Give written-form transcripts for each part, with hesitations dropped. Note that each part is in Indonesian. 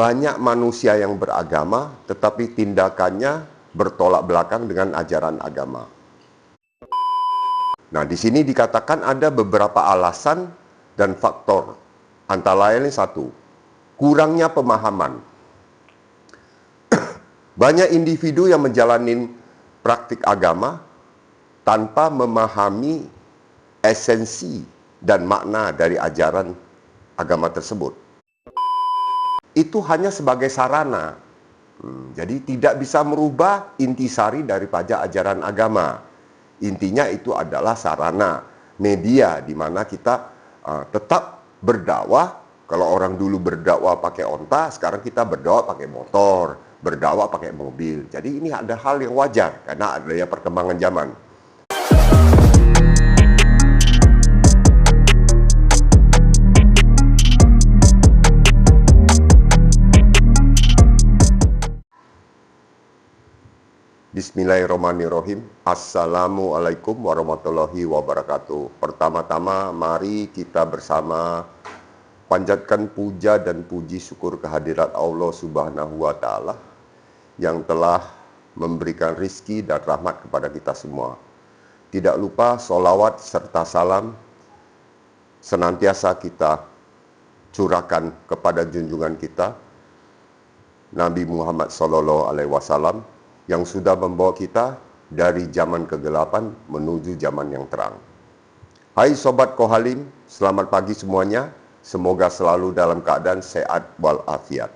banyak manusia yang beragama, tetapi tindakannya bertolak belakang dengan ajaran agama. Nah, di sini dikatakan ada beberapa alasan dan faktor. Antara lain satu, kurangnya pemahaman. Banyak individu yang menjalani praktik agama tanpa memahami esensi dan makna dari ajaran agama tersebut. Itu hanya sebagai sarana. Jadi tidak bisa merubah intisari daripada ajaran agama. Intinya itu adalah sarana, media di mana kita tetap berdakwah. Kalau orang dulu berdakwah pakai onta, sekarang kita berdakwah pakai motor, berdakwah pakai mobil. Jadi ini ada hal yang wajar karena adanya perkembangan zaman. Bismillahirrahmanirrahim. Assalamualaikum warahmatullahi wabarakatuh. Pertama-tama mari kita bersama panjatkan puja dan puji syukur kehadirat Allah Subhanahu wa Ta'ala yang telah memberikan rizki dan rahmat kepada kita semua. Tidak lupa sholawat serta salam senantiasa kita curahkan kepada junjungan kita Nabi Muhammad SAW yang sudah membawa kita dari zaman kegelapan menuju zaman yang terang. Hai Sobat Kohalim, selamat pagi semuanya. Semoga selalu dalam keadaan sehat walafiat.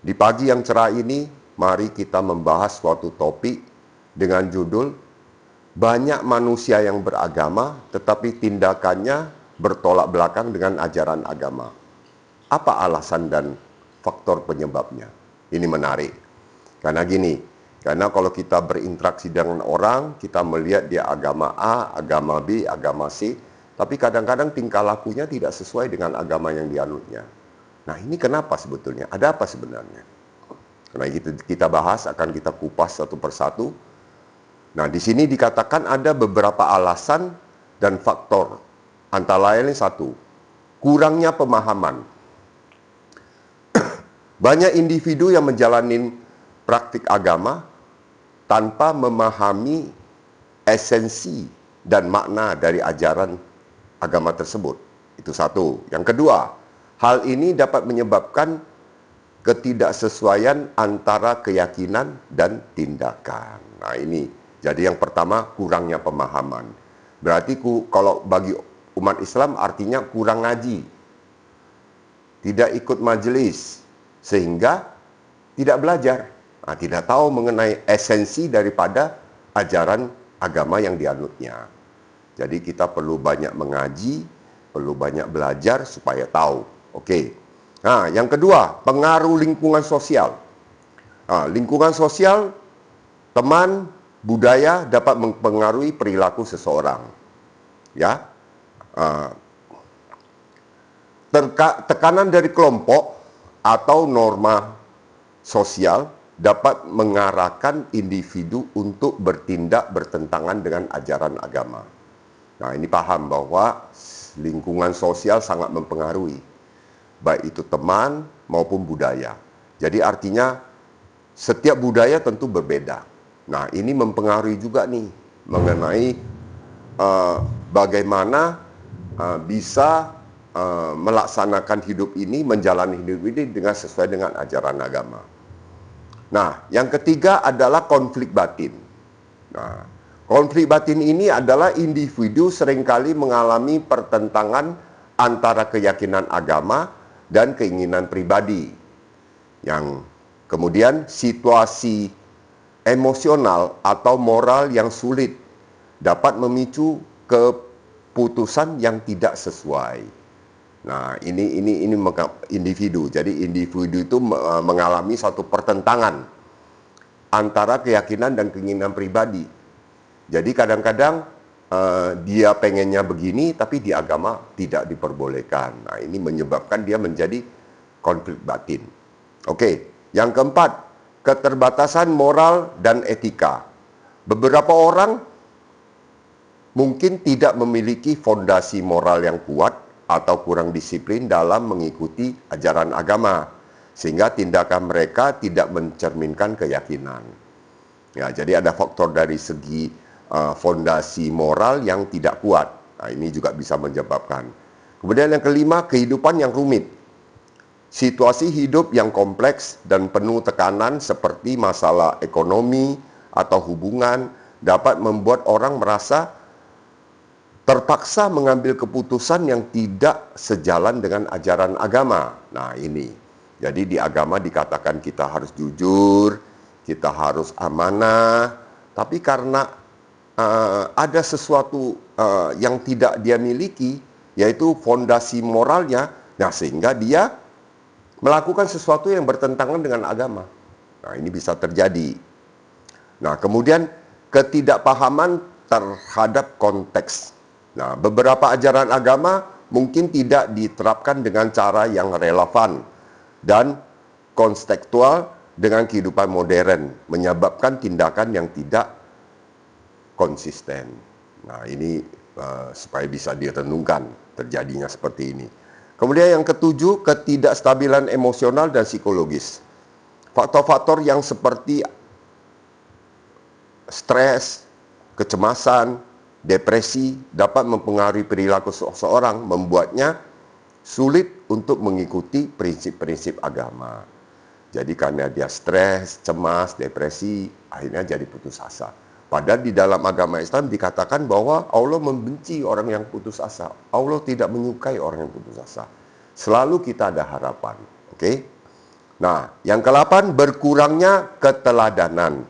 Di pagi yang cerah ini, mari kita membahas suatu topik dengan judul banyak manusia yang beragama tetapi tindakannya bertolak belakang dengan ajaran agama. Apa alasan dan faktor penyebabnya? Ini menarik. Karena gini, karena kalau kita berinteraksi dengan orang, kita melihat dia agama A, agama B, agama C, tapi kadang-kadang tingkah lakunya tidak sesuai dengan agama yang dianutnya. Nah, ini kenapa sebetulnya? Ada apa sebenarnya? Karena itu kita bahas, akan kita kupas satu persatu. Nah, di sini dikatakan ada beberapa alasan dan faktor. Antara lain satu, kurangnya pemahaman. Banyak individu yang menjalani praktik agama tanpa memahami esensi dan makna dari ajaran agama tersebut. Itu satu. Yang kedua, hal ini dapat menyebabkan ketidaksesuaian antara keyakinan dan tindakan. Nah ini, jadi yang pertama kurangnya pemahaman. Berarti kalau bagi umat Islam artinya kurang ngaji, tidak ikut majelis, sehingga tidak belajar. Nah, tidak tahu mengenai esensi daripada ajaran agama yang dianutnya. Jadi kita perlu banyak mengaji, perlu banyak belajar supaya tahu. Oke. Nah, yang kedua, pengaruh lingkungan sosial. Nah, lingkungan sosial, teman, budaya dapat mempengaruhi perilaku seseorang. Ya. Tekanan dari kelompok atau norma sosial dapat mengarahkan individu untuk bertindak bertentangan dengan ajaran agama. Nah, ini paham bahwa lingkungan sosial sangat mempengaruhi, baik itu teman maupun budaya. Jadi artinya setiap budaya tentu berbeda. Nah, ini mempengaruhi juga nih mengenai bagaimana bisa melaksanakan hidup ini, menjalani hidup ini dengan sesuai dengan ajaran agama. Nah, yang ketiga adalah konflik batin. Nah, konflik batin ini adalah individu seringkali mengalami pertentangan antara keyakinan agama dan keinginan pribadi. Yang kemudian situasi emosional atau moral yang sulit dapat memicu keputusan yang tidak sesuai. Nah, ini individu. Jadi individu itu mengalami suatu pertentangan antara keyakinan dan keinginan pribadi. Jadi kadang-kadang dia pengennya begini, tapi di agama tidak diperbolehkan. Nah, ini menyebabkan dia menjadi konflik batin. Oke, yang keempat, keterbatasan moral dan etika. Beberapa orang mungkin tidak memiliki fondasi moral yang kuat atau kurang disiplin dalam mengikuti ajaran agama. sehingga tindakan mereka tidak mencerminkan keyakinan. Ya, jadi ada faktor dari segi fondasi moral yang tidak kuat. Nah, ini juga bisa menyebabkan. Kemudian yang kelima, kehidupan yang rumit. Situasi hidup yang kompleks dan penuh tekanan seperti masalah ekonomi atau hubungan dapat membuat orang merasa terpaksa mengambil keputusan yang tidak sejalan dengan ajaran agama. Nah, ini. Jadi di agama dikatakan kita harus jujur, kita harus amanah, tapi karena ada sesuatu yang tidak dia miliki, yaitu fondasi moralnya, nah sehingga dia melakukan sesuatu yang bertentangan dengan agama. Nah, ini bisa terjadi. Nah, kemudian ketidakpahaman terhadap konteks. Nah, beberapa ajaran agama mungkin tidak diterapkan dengan cara yang relevan dan kontekstual dengan kehidupan modern, menyebabkan tindakan yang tidak konsisten. Nah, ini supaya bisa direnungkan terjadinya seperti ini. Kemudian yang ketujuh, ketidakstabilan emosional dan psikologis. Faktor-faktor yang seperti stres, kecemasan, depresi dapat mempengaruhi perilaku seseorang, membuatnya sulit untuk mengikuti prinsip-prinsip agama. Jadi karena dia stres, cemas, depresi, akhirnya jadi putus asa. Padahal di dalam agama Islam dikatakan bahwa Allah membenci orang yang putus asa. Allah tidak menyukai orang yang putus asa. Selalu kita ada harapan. Oke? Nah, yang ke-8, berkurangnya keteladanan.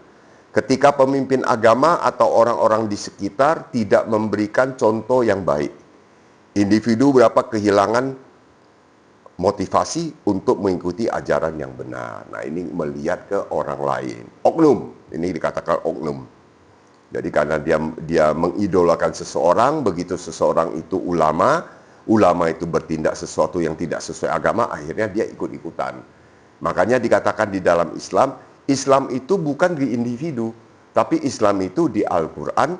Ketika pemimpin agama atau orang-orang di sekitar tidak memberikan contoh yang baik, individu berapa kehilangan motivasi untuk mengikuti ajaran yang benar. Nah, ini melihat ke orang lain. Oknum, ini dikatakan oknum. Jadi karena dia mengidolakan seseorang, begitu seseorang itu ulama itu bertindak sesuatu yang tidak sesuai agama, akhirnya dia ikut-ikutan. Makanya dikatakan di dalam Islam, Islam itu bukan di individu, tapi Islam itu di Al-Quran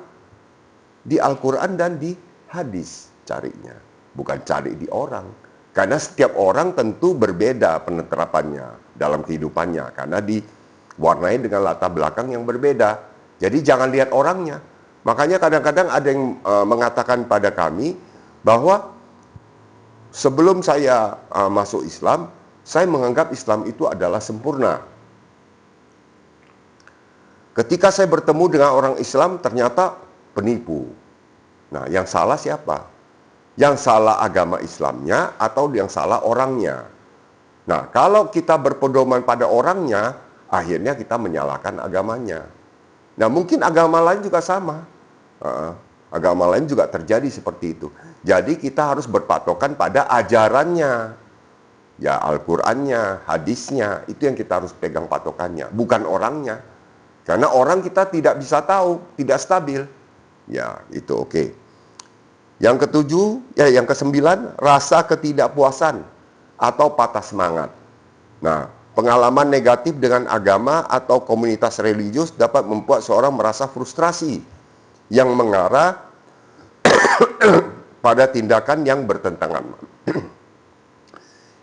dan di hadis carinya, bukan cari di orang. Karena setiap orang tentu berbeda penerapannya dalam kehidupannya, karena diwarnai dengan latar belakang yang berbeda. Jadi jangan lihat orangnya. Makanya kadang-kadang ada yang mengatakan pada kami bahwa sebelum saya masuk Islam, saya menganggap Islam itu adalah sempurna. Ketika saya bertemu dengan orang Islam, ternyata penipu. Nah, yang salah siapa? Yang salah agama Islamnya atau yang salah orangnya? Nah, kalau kita berpedoman pada orangnya, akhirnya kita menyalahkan agamanya. Nah, mungkin agama lain juga sama. Agama lain juga terjadi seperti itu. Jadi kita harus berpatokan pada ajarannya. Ya, Al-Qur'annya, hadisnya, itu yang kita harus pegang patokannya, bukan orangnya. Karena orang kita tidak bisa tahu, tidak stabil. Ya, itu oke. Yang ketujuh, yang kesembilan, rasa ketidakpuasan atau patah semangat. Nah, pengalaman negatif dengan agama atau komunitas religius dapat membuat seorang merasa frustrasi yang mengarah pada tindakan yang bertentangan.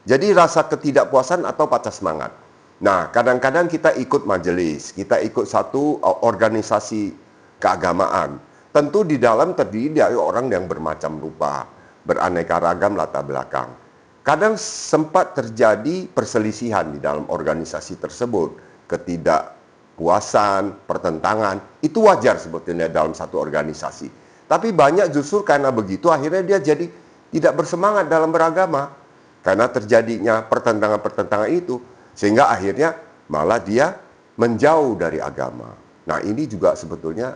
Jadi rasa ketidakpuasan atau patah semangat. Nah, kadang-kadang kita ikut majelis, kita ikut satu organisasi keagamaan. Tentu di dalam terdiri dari orang yang bermacam rupa, beraneka ragam latar belakang. Kadang sempat terjadi perselisihan di dalam organisasi tersebut, ketidakpuasan, pertentangan, itu wajar sebetulnya dalam satu organisasi. Tapi banyak justru karena begitu akhirnya dia jadi tidak bersemangat dalam beragama. Karena terjadinya pertentangan-pertentangan itu, sehingga akhirnya malah dia menjauh dari agama. Nah, ini juga sebetulnya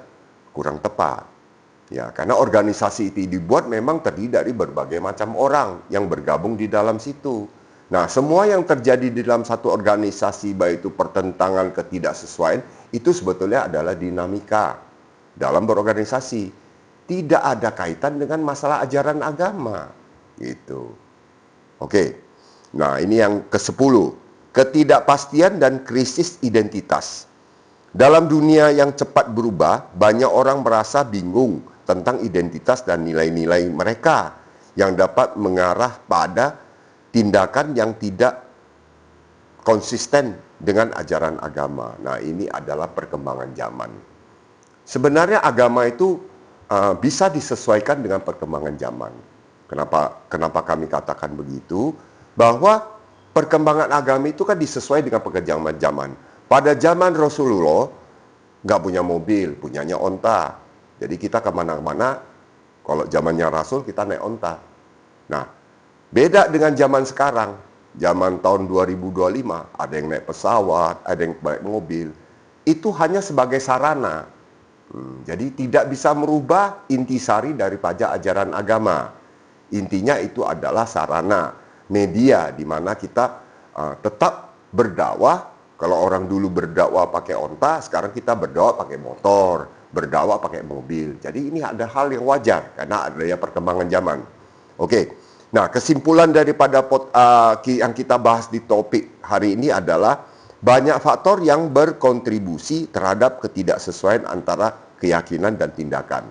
kurang tepat. Ya, karena organisasi itu dibuat memang terdiri dari berbagai macam orang yang bergabung di dalam situ. Nah, semua yang terjadi di dalam satu organisasi, baik itu pertentangan, ketidaksesuaian, itu sebetulnya adalah dinamika dalam berorganisasi. Tidak ada kaitan dengan masalah ajaran agama. Gitu. Oke. Nah, ini yang ke-10. Ketidakpastian dan krisis identitas. Dalam dunia yang cepat berubah, banyak orang merasa bingung tentang identitas dan nilai-nilai mereka yang dapat mengarah pada tindakan yang tidak konsisten dengan ajaran agama. Nah, ini adalah perkembangan zaman. Sebenarnya agama itu bisa disesuaikan dengan perkembangan zaman. Kenapa kami katakan begitu? Bahwa perkembangan agama itu kan disesuaikan dengan perkembangan zaman. Pada zaman Rasulullah, nggak punya mobil, punyanya onta. Jadi kita kemana-mana, kalau zamannya Rasul kita naik onta. Nah, beda dengan zaman sekarang. Zaman tahun 2025, ada yang naik pesawat, ada yang naik mobil. Itu hanya sebagai sarana. Jadi tidak bisa merubah intisari daripada ajaran agama. Intinya itu adalah sarana, media di mana kita tetap berdakwah. Kalau orang dulu berdakwah pakai onta, sekarang kita berdakwah pakai motor, berdakwah pakai mobil. Jadi ini ada hal yang wajar karena adanya perkembangan zaman. Oke, nah kesimpulan daripada yang kita bahas di topik hari ini adalah banyak faktor yang berkontribusi terhadap ketidaksesuaian antara keyakinan dan tindakan.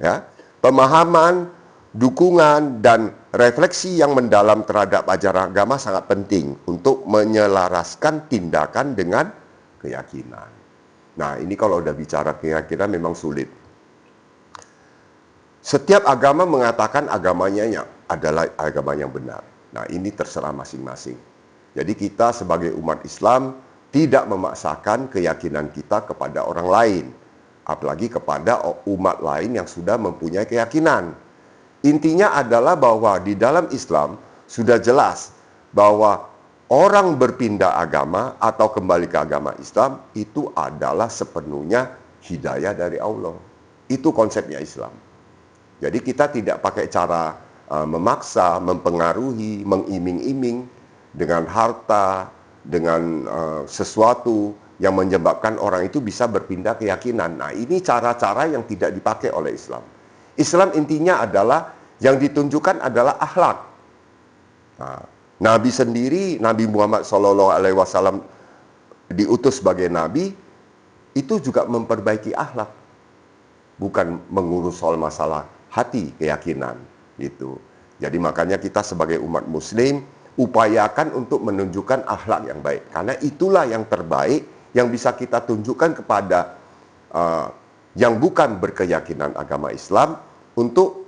Ya, pemahaman, dukungan, dan refleksi yang mendalam terhadap ajaran agama sangat penting untuk menyelaraskan tindakan dengan keyakinan. Nah, ini kalau udah bicara keyakinan memang sulit. Setiap agama mengatakan agamanya adalah agama yang benar. Nah, ini terserah masing-masing. Jadi kita sebagai umat Islam tidak memaksakan keyakinan kita kepada orang lain, apalagi kepada umat lain yang sudah mempunyai keyakinan. Intinya adalah bahwa di dalam Islam sudah jelas bahwa orang berpindah agama atau kembali ke agama Islam itu adalah sepenuhnya hidayah dari Allah. Itu konsepnya Islam. Jadi kita tidak pakai cara memaksa, mempengaruhi, mengiming-iming dengan harta, dengan sesuatu yang menyebabkan orang itu bisa berpindah keyakinan. Nah, ini cara-cara yang tidak dipakai oleh Islam. Islam intinya adalah yang ditunjukkan adalah akhlak. Nah, Nabi sendiri, Nabi Muhammad SAW diutus sebagai Nabi, itu juga memperbaiki akhlak. Bukan mengurus soal masalah hati, keyakinan. Gitu. Jadi makanya kita sebagai umat Muslim, upayakan untuk menunjukkan akhlak yang baik. Karena itulah yang terbaik yang bisa kita tunjukkan kepada yang bukan berkeyakinan agama Islam untuk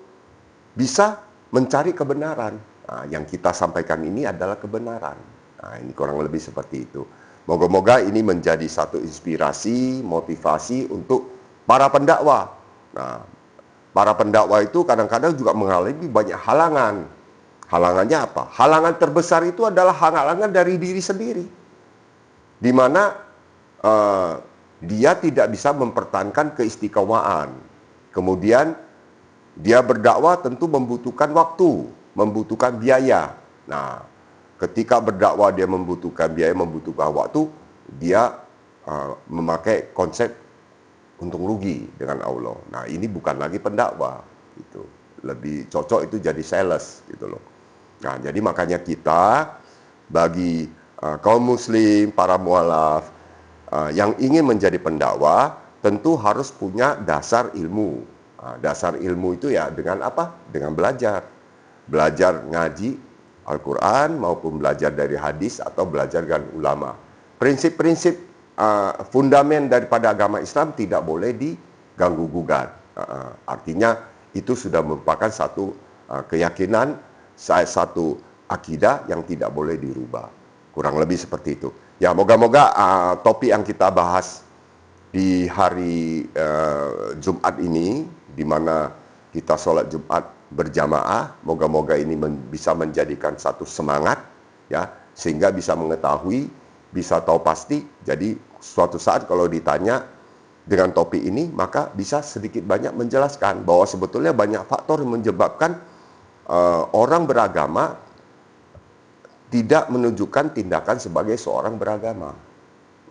bisa mencari kebenaran. Nah, yang kita sampaikan ini adalah kebenaran. Nah, ini kurang lebih seperti itu. Moga-moga ini menjadi satu inspirasi, motivasi untuk para pendakwah. Nah, para pendakwah itu kadang-kadang juga mengalami banyak halangan. Halangannya apa? Halangan terbesar itu adalah halangan dari diri sendiri. Di mana dia tidak bisa mempertahankan keistiqomahan. Kemudian dia berdakwah tentu membutuhkan waktu, membutuhkan biaya. Nah, ketika berdakwah dia membutuhkan biaya, membutuhkan waktu, dia memakai konsep untung rugi dengan Allah. Nah, ini bukan lagi pendakwah, gitu. Lebih cocok itu jadi sales, gitu loh. Nah, jadi makanya kita bagi kaum muslim, para mualaf yang ingin menjadi pendakwah tentu harus punya dasar ilmu. Dasar ilmu itu ya dengan apa? Dengan belajar. Belajar ngaji Al-Quran maupun belajar dari hadis atau belajar dengan ulama. Prinsip-prinsip fundamen daripada agama Islam tidak boleh diganggu gugat. Artinya itu sudah merupakan satu keyakinan, satu akidah yang tidak boleh dirubah. Kurang lebih seperti itu. Ya, moga-moga topik yang kita bahas di hari Jumat ini, di mana kita sholat Jumat berjamaah, moga-moga ini bisa menjadikan satu semangat, ya, sehingga bisa mengetahui, bisa tahu pasti. Jadi suatu saat kalau ditanya dengan topik ini, maka bisa sedikit banyak menjelaskan bahwa sebetulnya banyak faktor yang menyebabkan orang beragama tidak menunjukkan tindakan sebagai seorang beragama.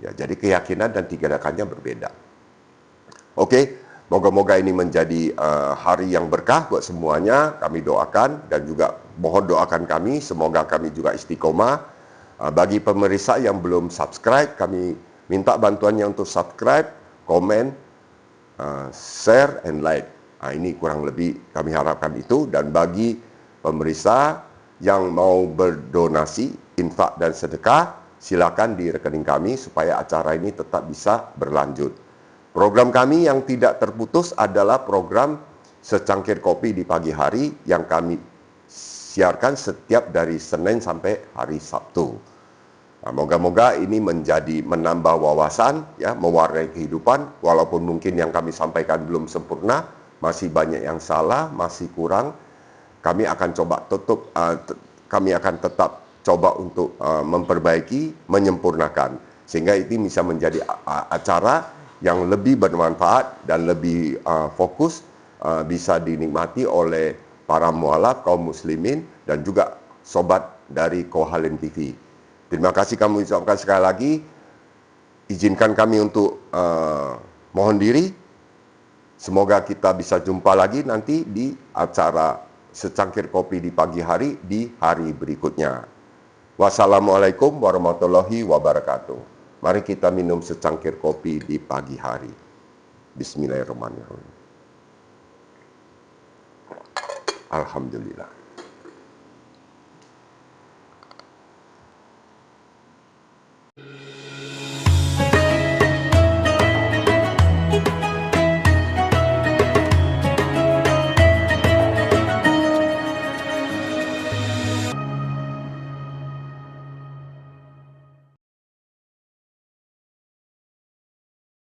Ya, jadi keyakinan dan tindakannya berbeda. Oke, moga-moga ini menjadi hari yang berkah buat semuanya. Kami doakan dan juga mohon doakan kami, semoga kami juga istiqomah. Bagi pemirsa yang belum subscribe, kami minta bantuannya untuk subscribe, komen, share, and like. Ini kurang lebih kami harapkan itu. Dan bagi pemirsa yang mau berdonasi, infak dan sedekah, silakan di rekening kami supaya acara ini tetap bisa berlanjut. Program kami yang tidak terputus adalah program Secangkir Kopi di Pagi Hari yang kami siarkan setiap dari Senin sampai hari Sabtu. Nah, moga-moga ini menambah wawasan, ya, mewarnai kehidupan, walaupun mungkin yang kami sampaikan belum sempurna, masih banyak yang salah, masih kurang. Kami akan tetap coba untuk memperbaiki, menyempurnakan, sehingga ini bisa menjadi acara yang lebih bermanfaat dan lebih fokus, bisa dinikmati oleh para mualaf, kaum muslimin, dan juga sobat dari Kohalin TV. Terima kasih kami ucapkan sekali lagi. Izinkan kami untuk mohon diri. Semoga kita bisa jumpa lagi nanti di acara Secangkir Kopi di Pagi Hari di hari berikutnya. Wassalamualaikum warahmatullahi wabarakatuh. Mari kita minum secangkir kopi di pagi hari. Bismillahirrahmanirrahim. Alhamdulillah.